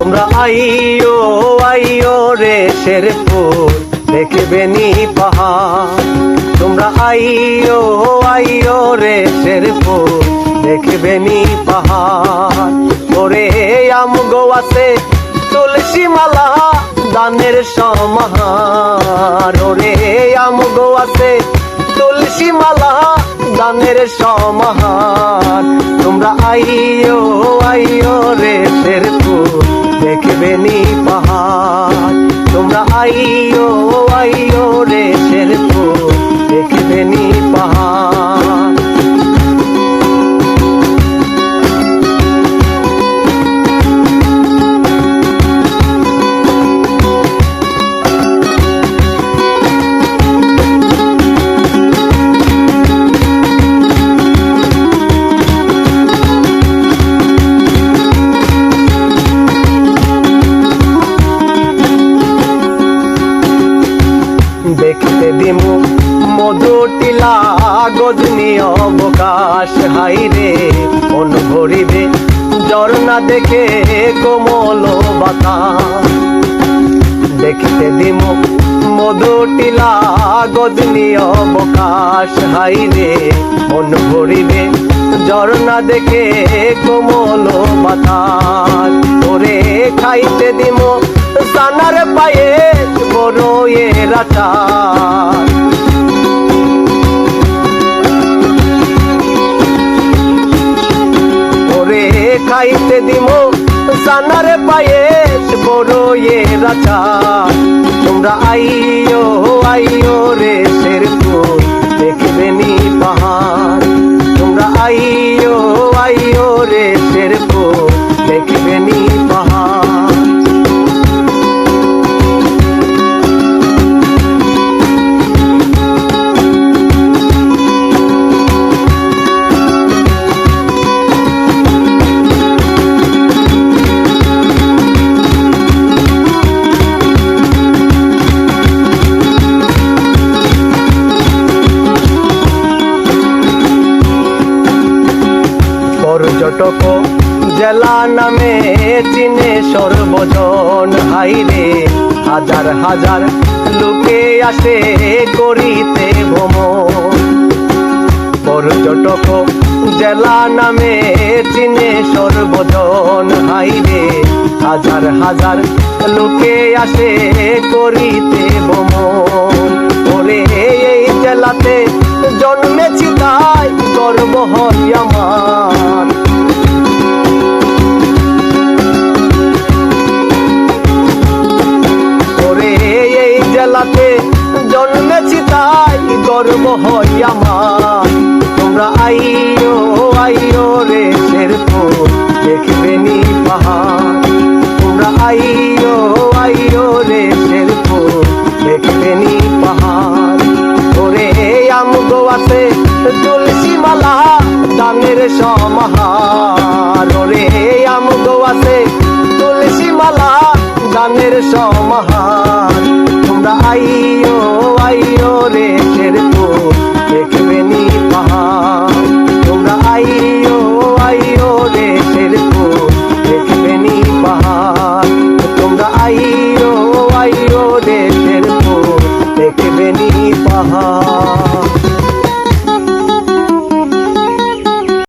তোমরা আইও আইও রে শেরপুর দেখবে নি পাহাড়। তোমরা আইও আইও রে শেরপুর দেখবে নি পাহাড়। ওরে আমগো আছে তুলসী মালা দানের সমাহার। ওরে আমগো আছে তুলসী মালা দানের সমাহার। তোমরা আইও আইও রে শেরপুর দেখবে নি পাহাড়। তোমরা আইও আইও রে শেরপুর দেখবে নি পাহাড়। দেখতে দিমু মধুটিলা গজনী অবকাশ। হাইরে মন ভরিবে ঝর্ণা দেখে কোমল বাতাস। দেখতে দিমু মধুটিলা গজনী অবকাশ। হাইরে মন ভরিবে ঝর্ণা দেখে কোমল বাতাস। ওরে খাইতে দিমু সানার পায়ে বড়য়ের আচার। ওরে খাইতে দিমু সানার পায়ে বড়য়ের আচার। তোমরা আইও আইও রে শেরপুর দেখবে নি পাহাড়। তোমরা আইও আইও রে শেরপুর দেখবে নি পাহাড়। পর্যটক জেলা নামে চিনে সর্বজন। হাইরে হাজার হাজার লোকে আসে করিতে ভ্রমণ। পর্যটক জেলা নামে চিনে সর্বজন। হাইরে হাজার হাজার লোকে আসে করিতে ভ্রমণ। ওরে এই জেলাতে জন্মেছি তাই গর্ব হয় আমার। ওরে এই জেলাতে জন্মেছি তাই গর্ব হয় আমার। তোমরা আইও আইও রে শেরপুর দেখবে নি পাহাড়। তোমরা আইও আইও রে শেরপুর দেখবে নি পাহাড়। ওরে আমগো আছে তুলসী মালা দানের সমাহার। ওরে আমগো আছে তুলসী মালা দানের সমাহার। তোমরা আইও আইও রে শেরপুর